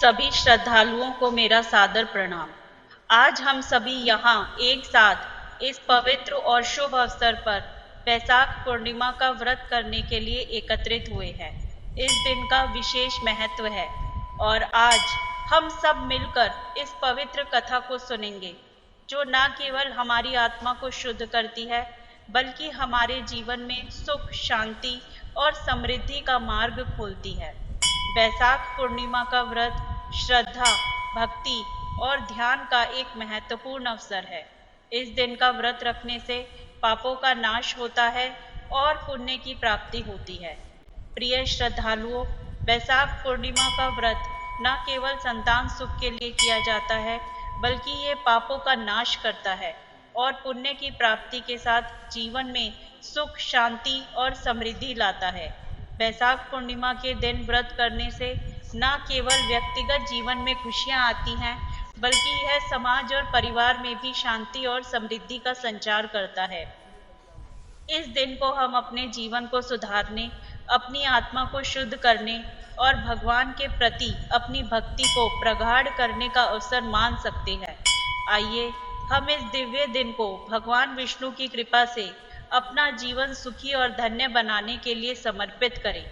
सभी श्रद्धालुओं को मेरा सादर प्रणाम। आज हम सभी यहाँ एक साथ इस पवित्र और शुभ अवसर पर बैसाख पूर्णिमा का व्रत करने के लिए एकत्रित हुए हैं। इस दिन का विशेष महत्व है और आज हम सब मिलकर इस पवित्र कथा को सुनेंगे, जो न केवल हमारी आत्मा को शुद्ध करती है, बल्कि हमारे जीवन में सुख, शांति और समृद्धि का मार्ग खोलती है। बैसाख पूर्णिमा का व्रत श्रद्धा, भक्ति और ध्यान का एक महत्वपूर्ण अवसर है। इस दिन का व्रत रखने से पापों का नाश होता है और पुण्य की प्राप्ति होती है। प्रिय श्रद्धालुओं, बैसाख पूर्णिमा का व्रत न केवल संतान सुख के लिए किया जाता है, बल्कि ये पापों का नाश करता है और पुण्य की प्राप्ति के साथ जीवन में सुख, शांति और समृद्धि लाता है। बैसाख पूर्णिमा के दिन व्रत करने से न केवल व्यक्तिगत जीवन में खुशियां आती हैं, बल्कि यह समाज और परिवार में भी शांति और समृद्धि का संचार करता है। इस दिन को हम अपने जीवन को सुधारने, अपनी आत्मा को शुद्ध करने और भगवान के प्रति अपनी भक्ति को प्रगाढ़ करने का अवसर मान सकते हैं। आइए हम इस दिव्य दिन को भगवान विष्णु की कृपा से अपना जीवन सुखी और धन्य बनाने के लिए समर्पित करें।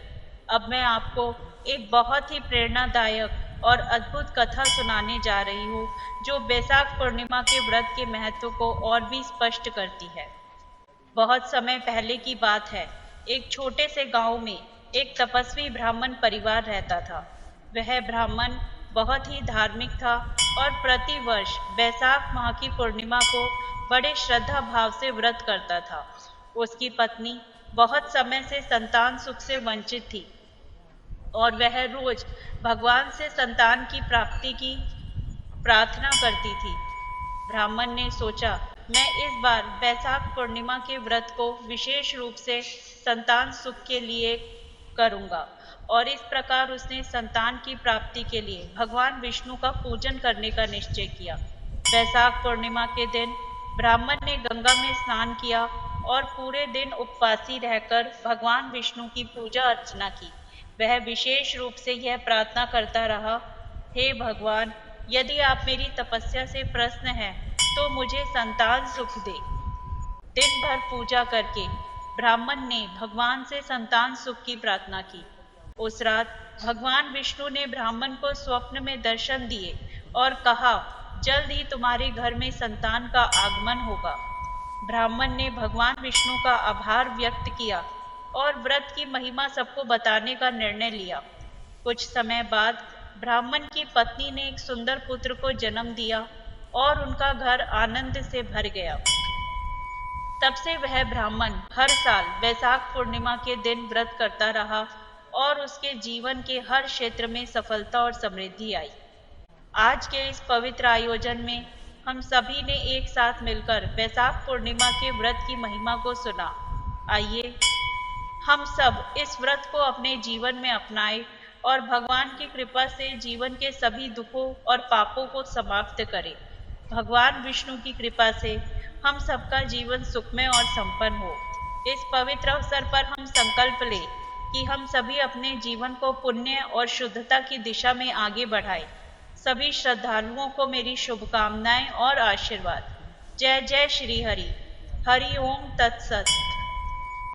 अब मैं आपको एक बहुत ही प्रेरणादायक और अद्भुत कथा सुनाने जा रही हूँ, जो बैसाख पूर्णिमा के व्रत के महत्व को और भी स्पष्ट करती है। बहुत समय पहले की बात है। एक छोटे से गांव में एक तपस्वी ब्राह्मण परिवार रहता था। वह ब्राह्मण बहुत ही धार्मिक था और प्रतिवर्ष बैसाख माह की पूर्णिमा को बड़े श्रद्धा भाव से व्रत करता था। उसकी पत्नी बहुत समय से संतान सुख से वंचित थी और वह रोज भगवान से संतान की प्राप्ति की प्रार्थना करती थी। ब्राह्मण ने सोचा, मैं इस बार बैसाख पूर्णिमा के व्रत को विशेष रूप से संतान सुख के लिए करूंगा, और इस प्रकार उसने संतान की प्राप्ति के लिए भगवान विष्णु का पूजन करने का निश्चय किया। बैसाख पूर्णिमा के दिन ब्राह्मण ने गंगा में स्नान किया और पूरे दिन उपवासी रहकर भगवान विष्णु की पूजा अर्चना की। वह विशेष रूप से यह प्रार्थना करता रहा, हे भगवान, यदि आप मेरी तपस्या से प्रसन्न हैं, तो मुझे संतान सुख दे। दिन भर पूजा करके ब्राह्मण ने भगवान से संतान सुख की प्रार्थना की। उस रात भगवान विष्णु ने ब्राह्मण को स्वप्न में दर्शन दिए और कहा, जल्द ही तुम्हारे घर में संतान का आगमन होगा। ब्राह्मण ने भगवान विष्णु का आभार व्यक्त किया और व्रत की महिमा सबको बताने का निर्णय लिया। कुछ समय बाद ब्राह्मण की पत्नी ने एक सुंदर पुत्र को जन्म दिया और उनका घर आनंद से भर गया। तब से वह ब्राह्मण हर साल बैसाख पूर्णिमा के दिन व्रत करता रहा और उसके जीवन के हर क्षेत्र में सफलता और समृद्धि आई। आज के इस पवित्र आयोजन में हम सभी ने एक साथ मिलकर बैसाख पूर्णिमा के व्रत की महिमा को सुना। आइए हम सब इस व्रत को अपने जीवन में अपनाएं और भगवान की कृपा से जीवन के सभी दुखों और पापों को समाप्त करें। भगवान विष्णु की कृपा से हम सबका जीवन सुखमय और संपन्न हो। इस पवित्र अवसर पर हम संकल्प लें कि हम सभी अपने जीवन को पुण्य और शुद्धता की दिशा में आगे बढ़ाएं। सभी श्रद्धालुओं को मेरी शुभकामनाएं और आशीर्वाद। जय जय श्री हरि। हरि ओम तत्सत।